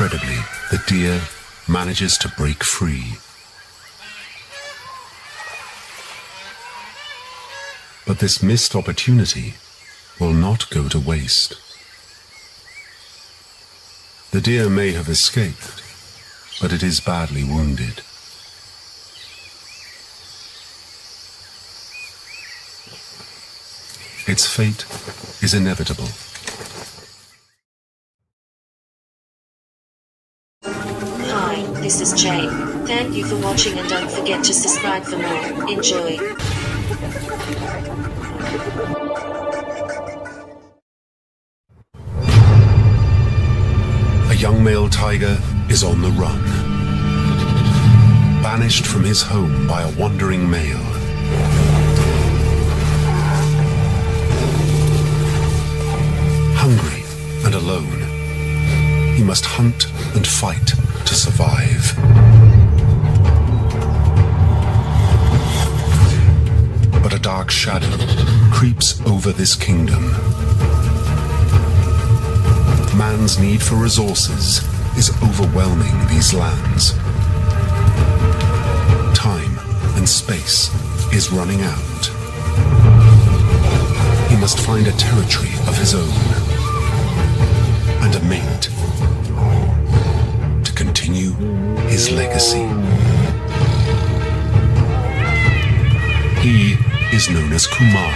Incredibly, the deer manages to break free. But this missed opportunity will not go to waste. The deer may have escaped, but it is badly wounded. Its fate is inevitable. Hi, this is Jane. Thank you for watching and don't forget to subscribe for more. Enjoy. A young male tiger is on the run, banished from his home by a wandering male. Hungry and alone, he must hunt and fight to survive. But a dark shadow creeps over this kingdom. Man's need for resources is overwhelming these lands. Time and space is running out. He must find a territory of his own and a mate to continue his legacy. He is known as Kumar,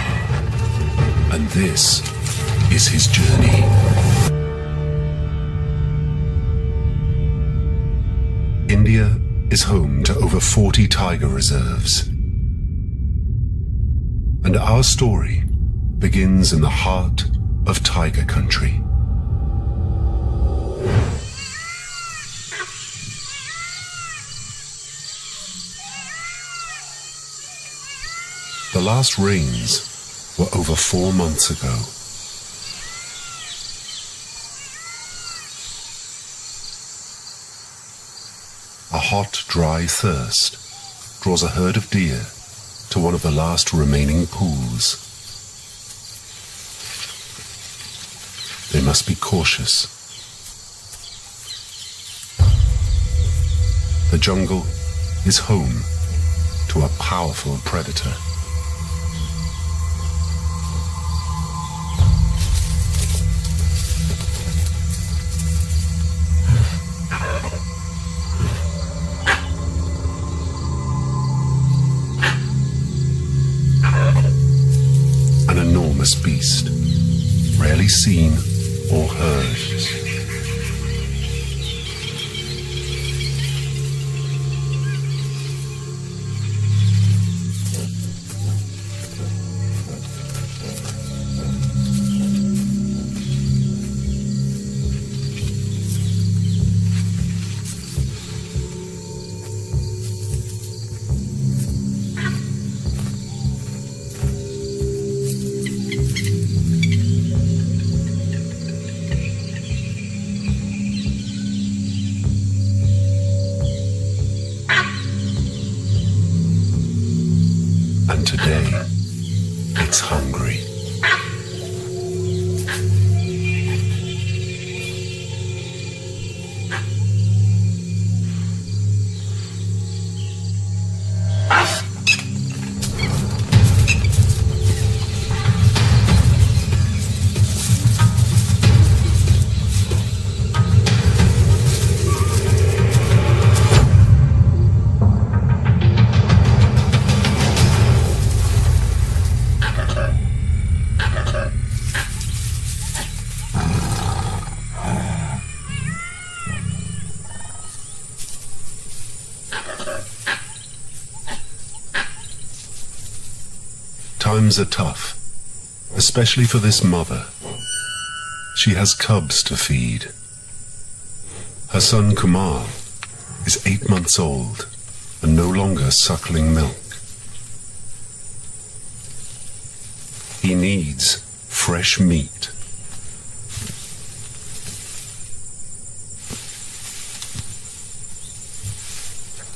and this is his journey. India is home to over 40 tiger reserves. And our story begins in the heart of tiger country. The last rains were over 4 months ago. A hot, dry thirst draws a herd of deer to one of the last remaining pools. They must be cautious. The jungle is home to a powerful predator. An enormous beast, rarely seen or heard. And today, it's hungry. Times are tough, especially for this mother. She has cubs to feed. Her son Kumar is 8 months old and no longer suckling milk. He needs fresh meat.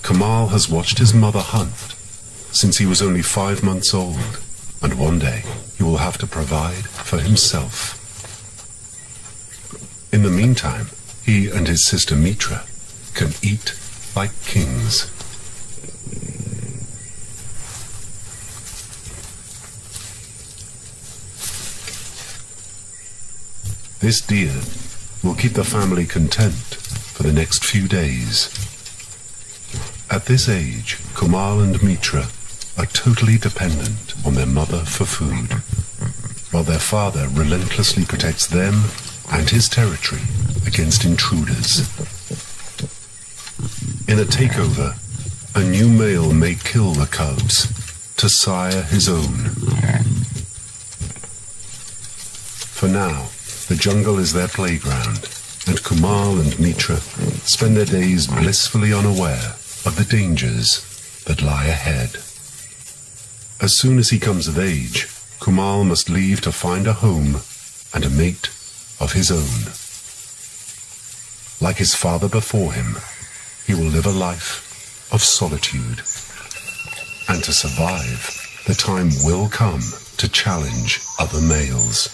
Kamal has watched his mother hunt since he was only 5 months old, and one day he will have to provide for himself. In the meantime, He and his sister Mitra can eat like kings. This deer will keep the family content for the next few days. At this age, Kumal and Mitra are totally dependent on their mother for food, while their father relentlessly protects them and his territory against intruders. In a takeover, a new male may kill the cubs to sire his own. For now, the jungle is their playground, and Kumal and Mitra spend their days blissfully unaware of the dangers that lie ahead. As soon as he comes of age, Kumal must leave to find a home and a mate of his own. Like his father before him, he will live a life of solitude. And to survive, the time will come to challenge other males.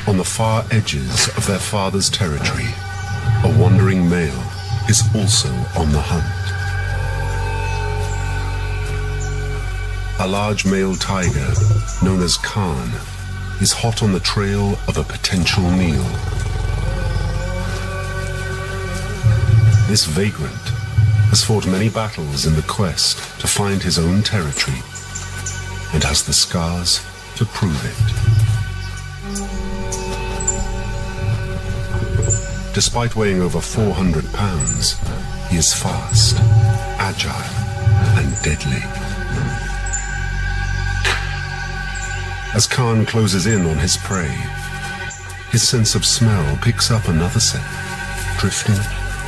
On the far edges of their father's territory, a wandering male is also on the hunt. A large male tiger, known as Khan, is hot on the trail of a potential meal. This vagrant has fought many battles in the quest to find his own territory and has the scars to prove it. Despite weighing over 400 pounds, he is fast, agile, and deadly. As Khan closes in on his prey, his sense of smell picks up another scent, drifting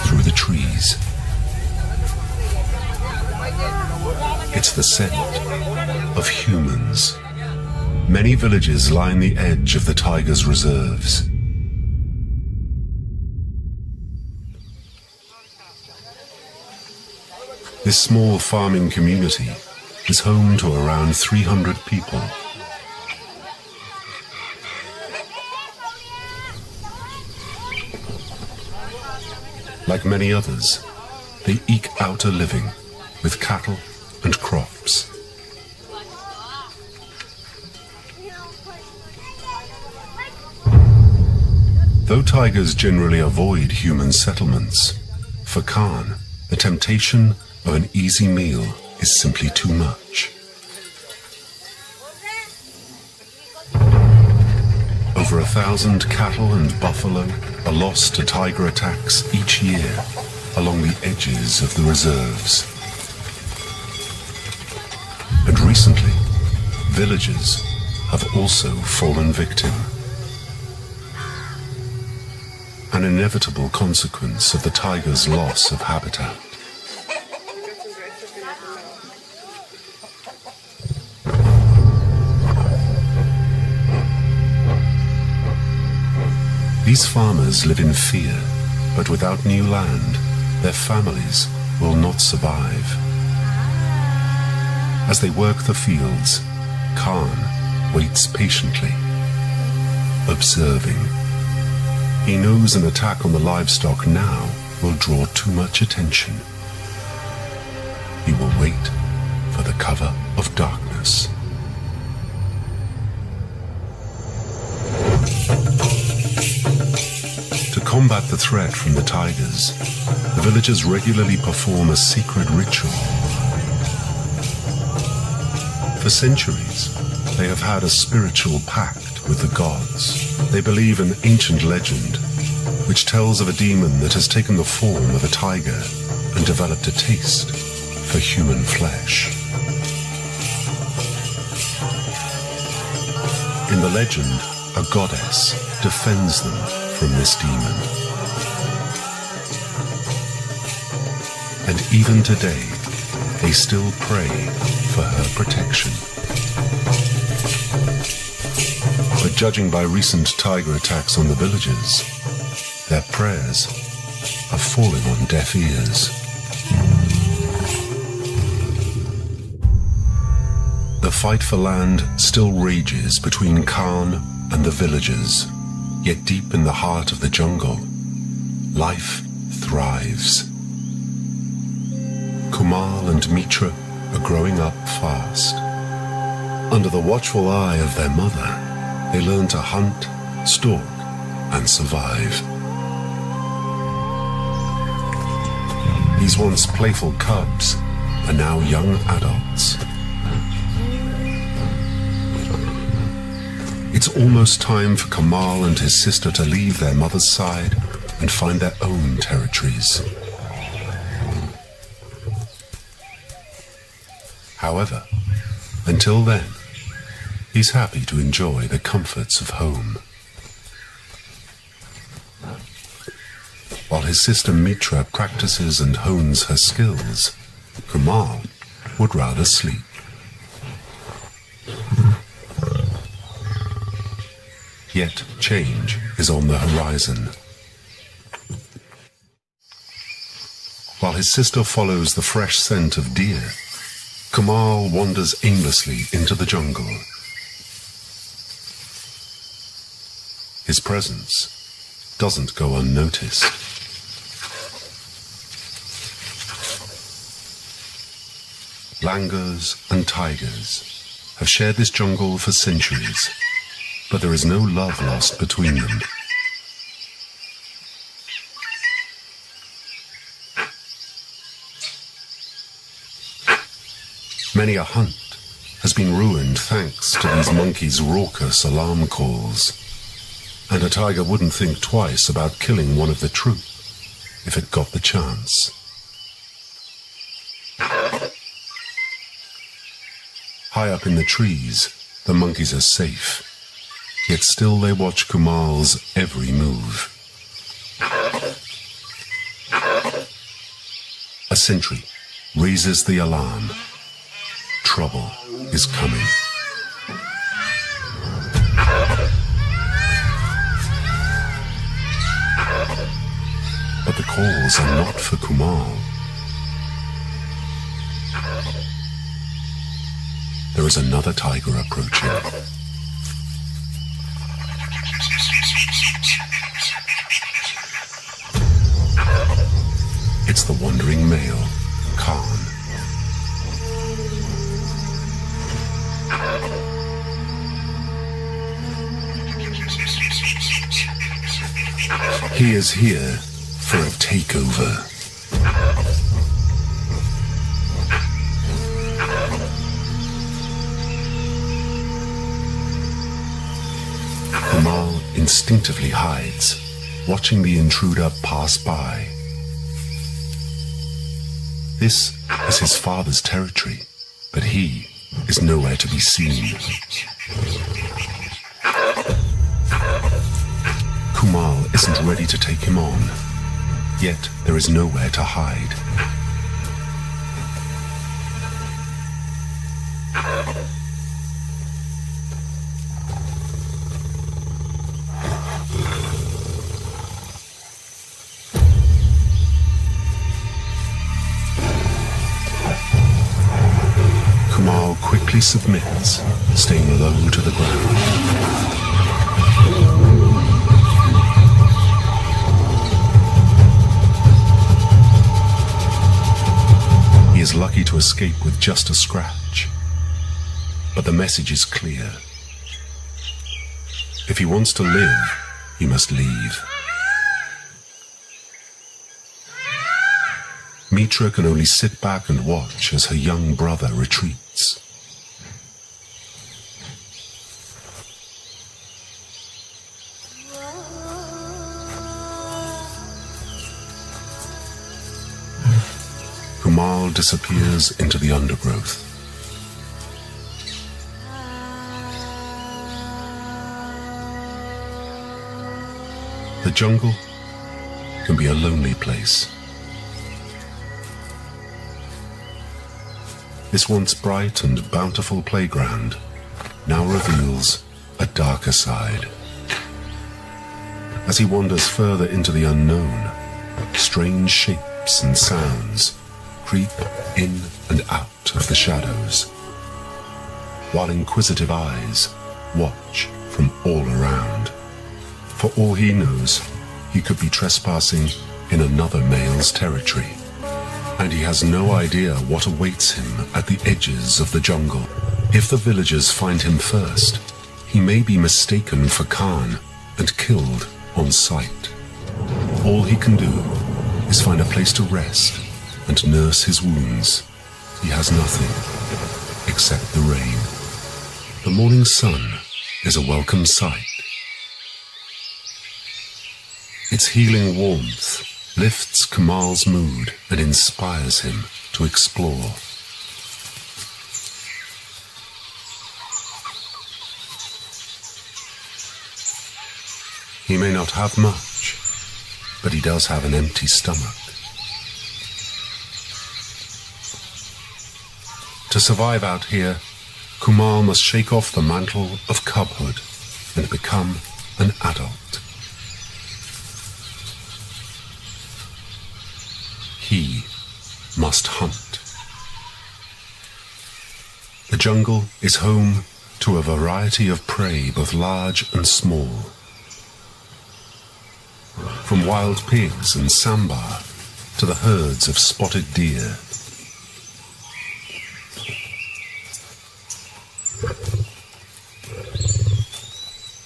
through the trees. It's the scent of humans. Many villages line the edge of the tiger's reserves. This small farming community is home to around 300 people. Like many others, they eke out a living with cattle and crops. Though tigers generally avoid human settlements, for Khan, the temptation of an easy meal is simply too much. Over 1,000 cattle and buffalo are lost to tiger attacks each year along the edges of the reserves. And recently, villages have also fallen victim. An inevitable consequence of the tiger's loss of habitat. These farmers live in fear, but without new land, their families will not survive. As they work the fields, Khan waits patiently, observing. He knows an attack on the livestock now will draw too much attention. He will wait for the cover of darkness. To combat the threat from the tigers, the villagers regularly perform a secret ritual. For centuries, they have had a spiritual pact with the gods. They believe an ancient legend, which tells of a demon that has taken the form of a tiger and developed a taste for human flesh. In the legend, a goddess defends them from this demon. And even today, they still pray for her protection. But judging by recent tiger attacks on the villages, their prayers are falling on deaf ears. The fight for land still rages between Khan and the villagers, yet deep in the heart of the jungle, life thrives. Kumal and Mitra are growing up fast. Under the watchful eye of their mother, they learn to hunt, stalk, and survive. These once playful cubs are now young adults. It's almost time for Kamal and his sister to leave their mother's side and find their own territories. However, until then, he's happy to enjoy the comforts of home. While his sister Mitra practices and hones her skills, Kamal would rather sleep. Yet change is on the horizon. While his sister follows the fresh scent of deer, Kamal wanders aimlessly into the jungle. His presence doesn't go unnoticed. Langurs and tigers have shared this jungle for centuries, but there is no love lost between them. Many a hunt has been ruined thanks to these monkeys' raucous alarm calls, and a tiger wouldn't think twice about killing one of the troop if it got the chance. High up in the trees, the monkeys are safe, yet still they watch Kumal's every move. A sentry raises the alarm. Trouble is coming. But the calls are not for Kumal. There is another tiger approaching. It's the wandering male, Khan. He is here for a takeover. Kamal instinctively hides, watching the intruder pass by. This is his father's territory, but he is nowhere to be seen. Kumal isn't ready to take him on, yet there is nowhere to hide. Kumal quickly submits, staying low to the ground. He is lucky to escape with just a scratch. But the message is clear. If he wants to live, he must leave. Mitra can only sit back and watch as her young brother retreats. Kumal disappears into the undergrowth. The jungle can be a lonely place. This once bright and bountiful playground now reveals a darker side. As he wanders further into the unknown, strange shapes and sounds creep in and out of the shadows. while inquisitive eyes watch from all around. For all he knows, he could be trespassing in another male's territory, and he has no idea what awaits him at the edges of the jungle. If the villagers find him first, he may be mistaken for Khan and killed on sight. All he can do is find a place to rest and nurse his wounds. He has nothing except the rain. The morning sun is a welcome sight. Its healing warmth lifts Kamal's mood and inspires him to explore. He may not have much, but he does have an empty stomach. To survive out here, Kamal must shake off the mantle of cubhood and become an adult. He must hunt. The jungle is home to a variety of prey, both large and small. From wild pigs and sambar to the herds of spotted deer.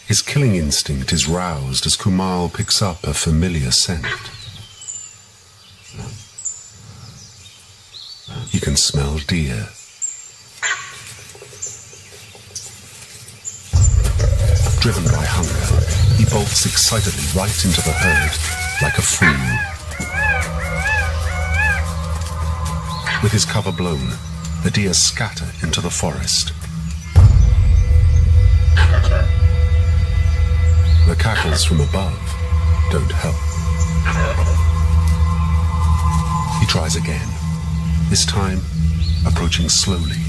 His killing instinct is roused as Kamal picks up a familiar scent. He can smell deer. Driven by hunger, he bolts excitedly right into the herd like a fool. With his cover blown, the deer scatter into the forest. The cackles from above don't help. He tries again, this time approaching slowly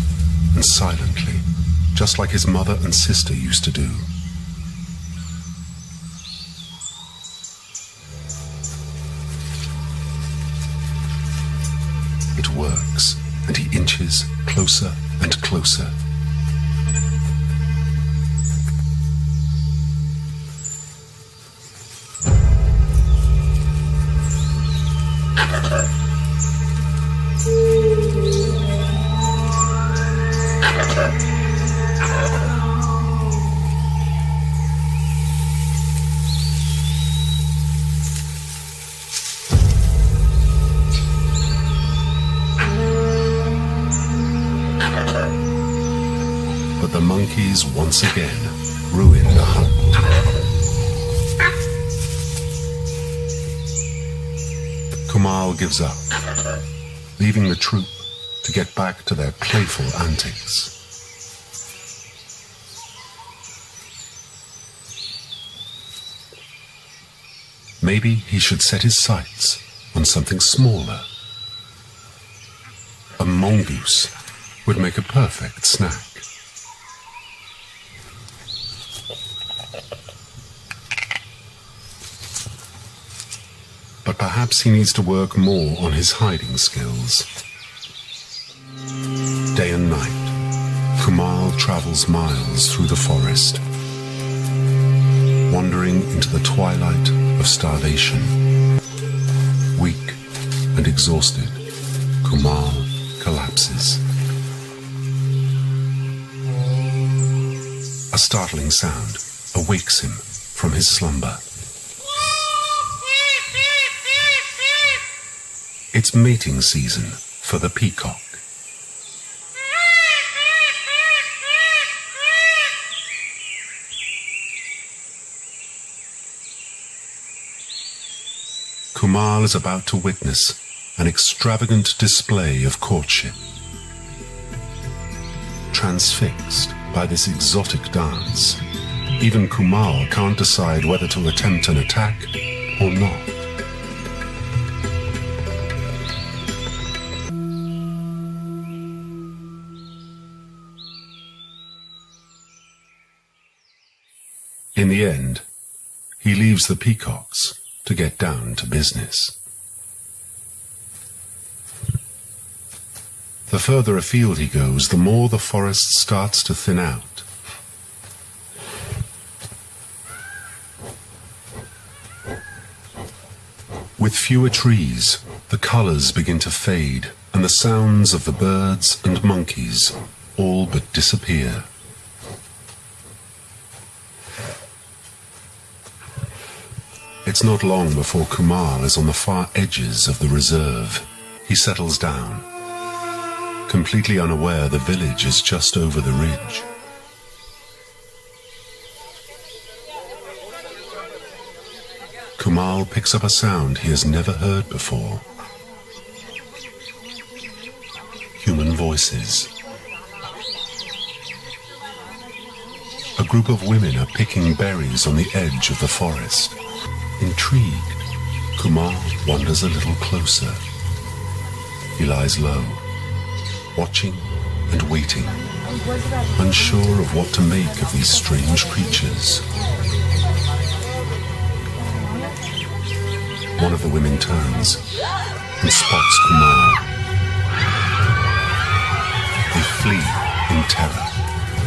and silently, just like his mother and sister used to do. It works, and he inches closer and closer. But the monkeys once again ruin the hunt. Kamal gives up, leaving the troop to get back to their playful antics. Maybe he should set his sights on something smaller. A mongoose would make a perfect snack. But perhaps he needs to work more on his hiding skills. Day and night, Kamal travels miles through the forest, wandering into the twilight of starvation. Weak and exhausted, Kamal collapses. A startling sound awakes him from his slumber. It's mating season for the peacock. Kamal is about to witness an extravagant display of courtship. Transfixed by this exotic dance, even Kamal can't decide whether to attempt an attack or not. In the end, he leaves the peacocks to get down to business. The further afield he goes, the more the forest starts to thin out. With fewer trees, the colors begin to fade, and the sounds of the birds and monkeys all but disappear. It's not long before Kumar is on the far edges of the reserve. He settles down, completely unaware the village is just over the ridge. Kumar picks up a sound he has never heard before. Human voices. A group of women are picking berries on the edge of the forest. Intrigued, Kumar wanders a little closer. He lies low, watching and waiting, unsure of what to make of these strange creatures. One of the women turns and spots Kumar. They flee in terror.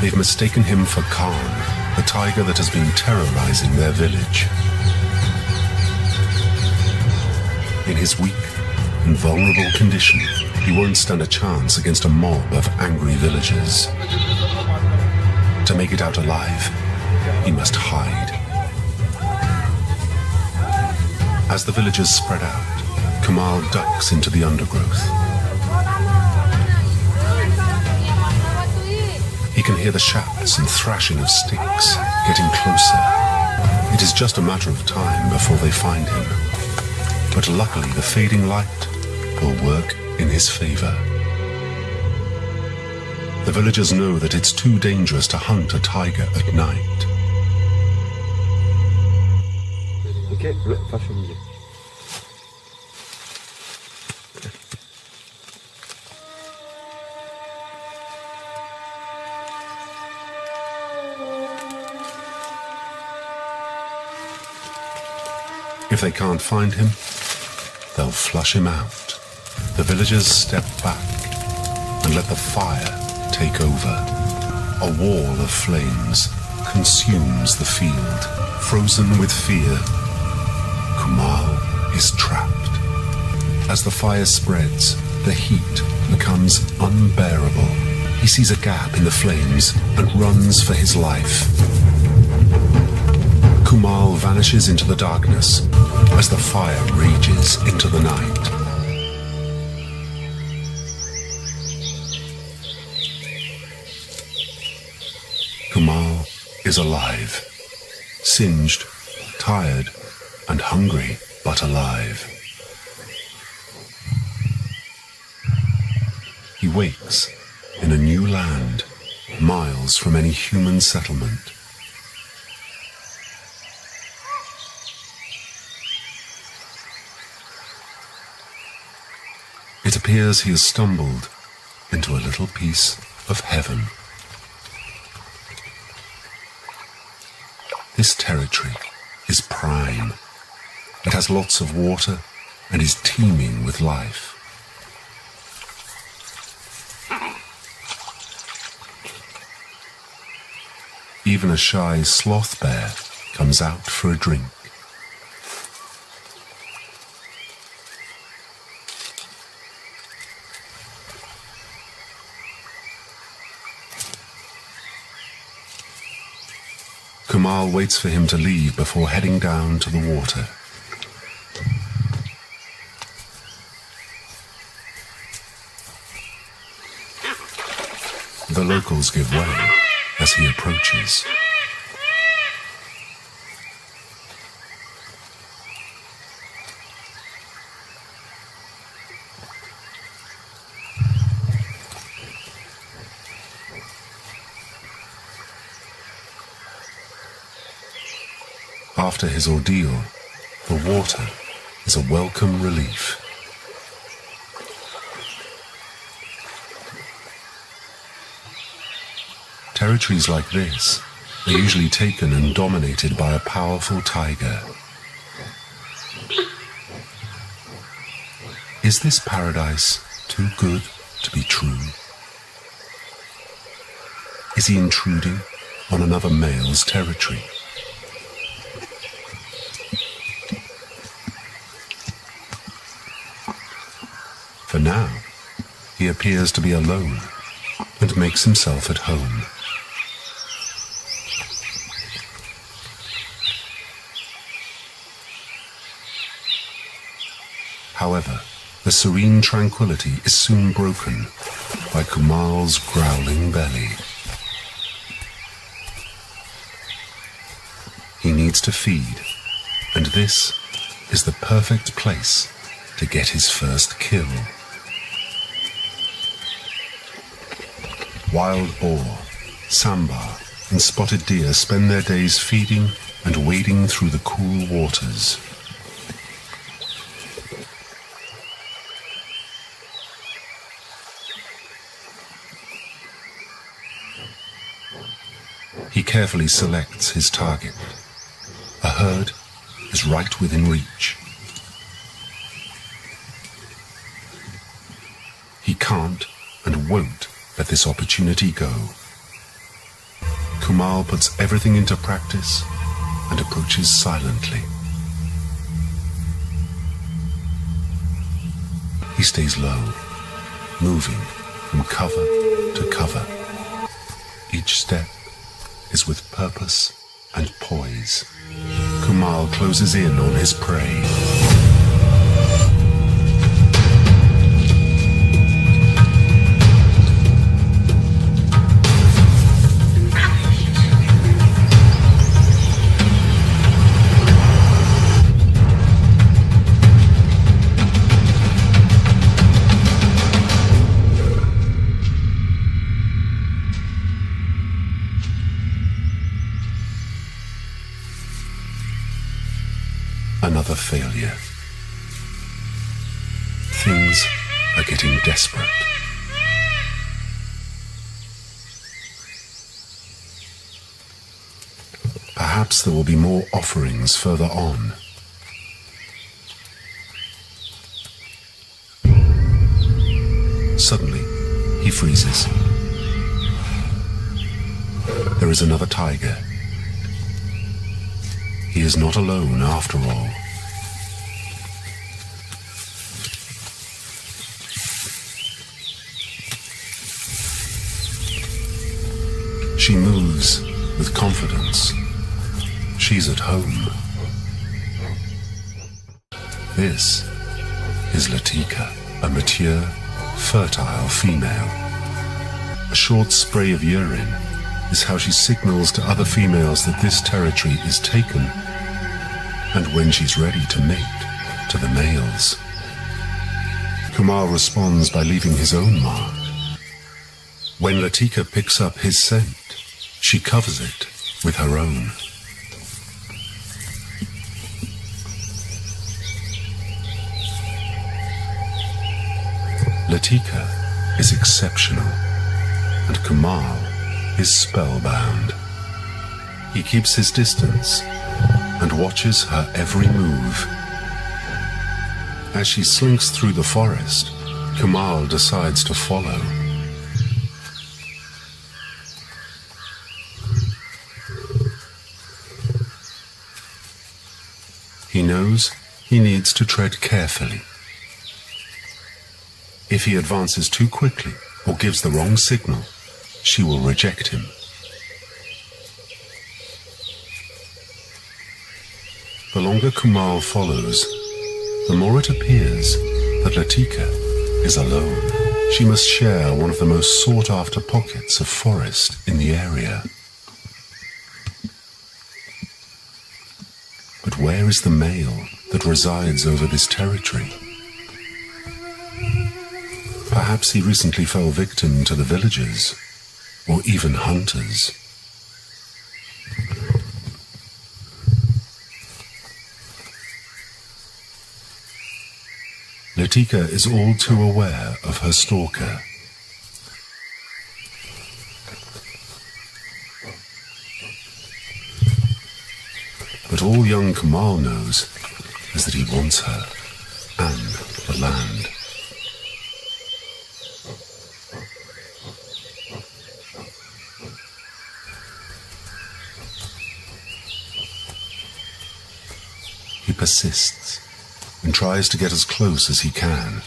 They've mistaken him for Khan, the tiger that has been terrorizing their village. In his weak and vulnerable condition, he won't stand a chance against a mob of angry villagers. To make it out alive, he must hide. As the villagers spread out, Kamal ducks into the undergrowth. He can hear the shouts and thrashing of sticks getting closer. It is just a matter of time before they find him. But luckily the fading light will work in his favor. The villagers know that it's too dangerous to hunt a tiger at night. Ok, faccio musica. If they can't find him, they'll flush him out. The villagers step back and let the fire take over. A wall of flames consumes the field. Frozen with fear, Kumal is trapped. As the fire spreads, the heat becomes unbearable. He sees a gap in the flames and runs for his life. Kumal vanishes into the darkness as the fire rages into the night. Kumal is alive, singed, tired, and hungry, but alive. He wakes in a new land, miles from any human settlement. It appears he has stumbled into a little piece of heaven. This territory is prime. It has lots of water and is teeming with life. Even a shy sloth bear comes out for a drink. Kumal waits for him to leave before heading down to the water. The locals give way as he approaches. After his ordeal, the water is a welcome relief. Territories like this are usually taken and dominated by a powerful tiger. Is this paradise too good to be true? Is he intruding on another male's territory? For now, he appears to be alone and makes himself at home. However, the serene tranquility is soon broken by Kumal's growling belly. He needs to feed, and this is the perfect place to get his first kill. Wild boar, sambar, and spotted deer spend their days feeding and wading through the cool waters. He carefully selects his target. A herd is right within reach. He can't and won't let this opportunity go. Kumal puts everything into practice and approaches silently. He stays low, moving from cover to cover. Each step is with purpose and poise. Kumal closes in on his prey. Another failure. Things are getting desperate. Perhaps there will be more offerings further on. Suddenly, he freezes. There is another tiger. He is not alone after all. She moves with confidence. She's at home. This is Latika, a mature, fertile female. A short spray of urine is how she signals to other females that this territory is taken, and when she's ready to mate to the males. Kumal responds by leaving his own mark. When Latika picks up his scent, she covers it with her own. Latika is exceptional, and Kumal is spellbound. He keeps his distance and watches her every move. As she slinks through the forest, Kumal decides to follow. He knows he needs to tread carefully. If he advances too quickly or gives the wrong signal, she will reject him. The longer Kumal follows, the more it appears that Latika is alone. She must share one of the most sought-after pockets of forest in the area. But where is the male that resides over this territory? Perhaps he recently fell victim to the villagers, or even hunters. Latika is all too aware of her stalker. But all young Kumal knows is that he wants her and the land. persists and tries to get as close as he can.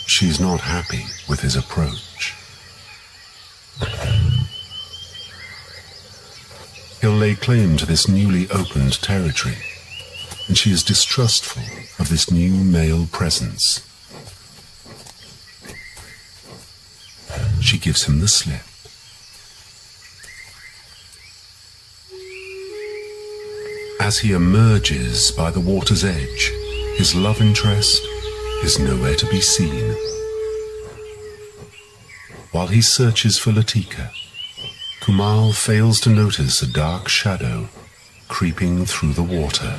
She's not happy with his approach. He'll lay claim to this newly opened territory, and she is distrustful of this new male presence. She gives him the slip. As he emerges by the water's edge, his love interest is nowhere to be seen. While he searches for Latika, Kumal fails to notice a dark shadow creeping through the water.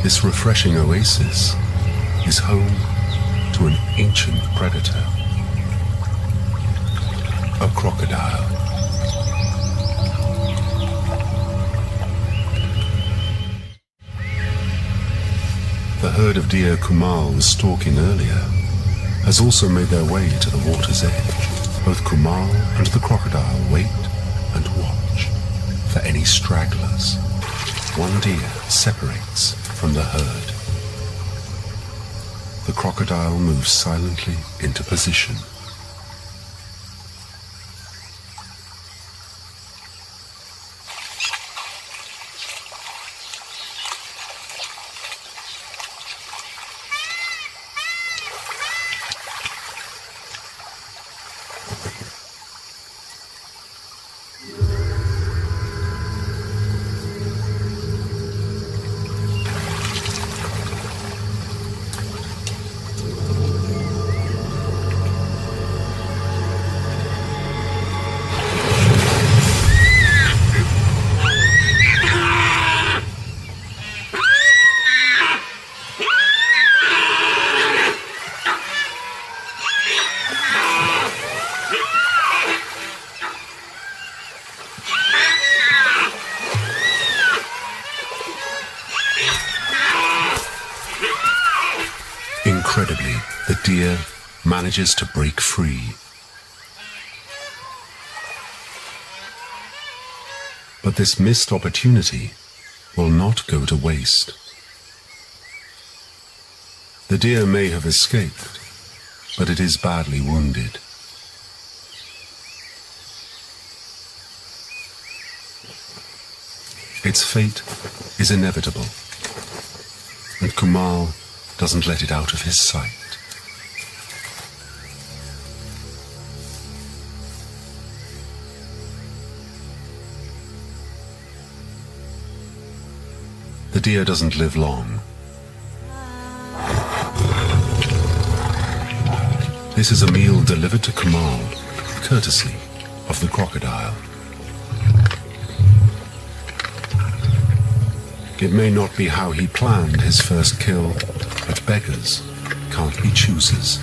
This refreshing oasis is home to an ancient predator, a crocodile. The herd of deer Kumal was stalking earlier has also made their way to the water's edge. Both Kumal and the crocodile wait and watch for any stragglers. One deer separates from the herd. The crocodile moves silently into position. Incredibly, the deer manages to break free. But this missed opportunity will not go to waste. The deer may have escaped, but it is badly wounded. Its fate is inevitable, and Kumal doesn't let it out of his sight. The deer doesn't live long. This is a meal delivered to Kumal, courtesy of the crocodile. It may not be how he planned his first kill, but beggars can't be choosers.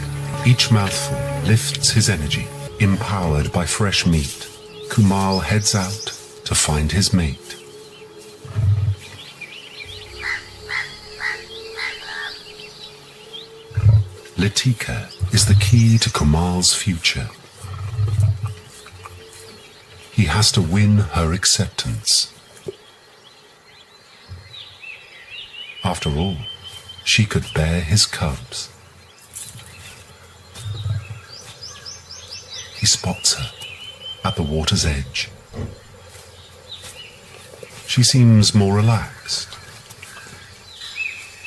Each mouthful lifts his energy. Empowered by fresh meat, Kumal heads out to find his mate. Latika is the key to Kumal's future. He has to win her acceptance. After all, she could bear his cubs. He spots her at the water's edge. She seems more relaxed.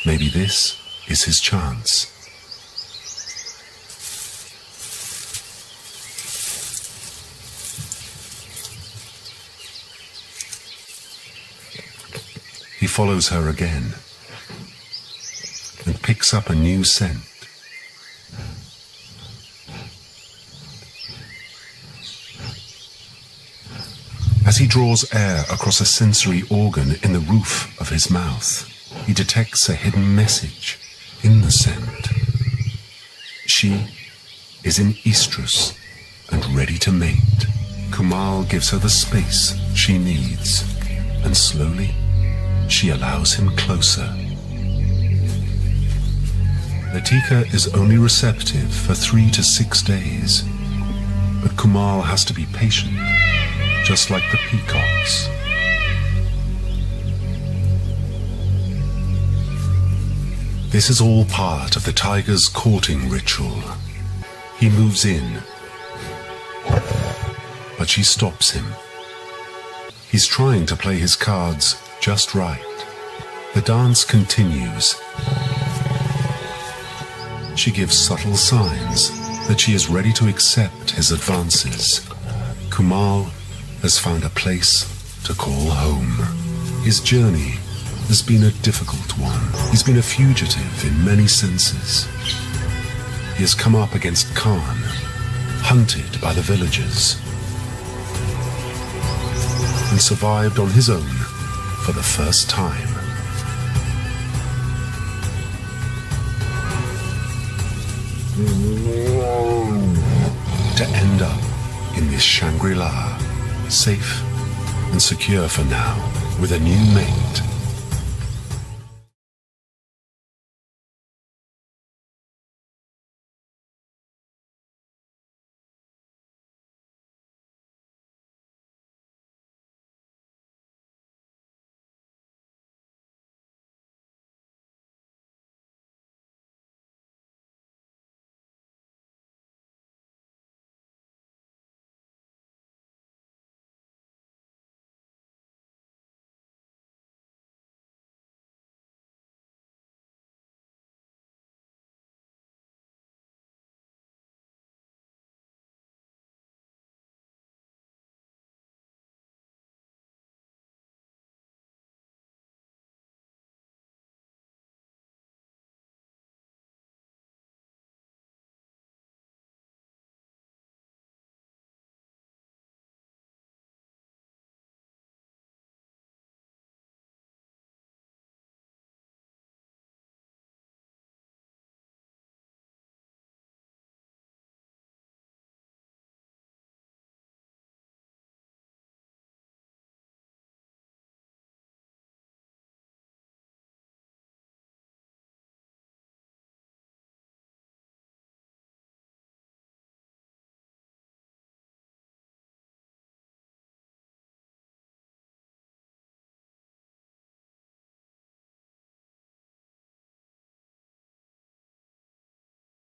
Maybe this is his chance. He follows her again and picks up a new scent. As he draws air across a sensory organ in the roof of his mouth, he detects a hidden message in the scent. She is in estrus and ready to mate. Kumal gives her the space she needs. and slowly she allows him closer. Latika is only receptive for 3 to 6 days, but Kumal has to be patient, just like the peacocks. This is all part of the tiger's courting ritual. He moves in, but she stops him. He's trying to play his cards just right. The dance continues. She gives subtle signs that she is ready to accept his advances. Kumal has found a place to call home. His journey has been a difficult one. He's been a fugitive in many senses. He has come up against Khan, hunted by the villagers, and survived on his own for the first time. To end up in this Shangri-La, safe and secure for now, with a new mate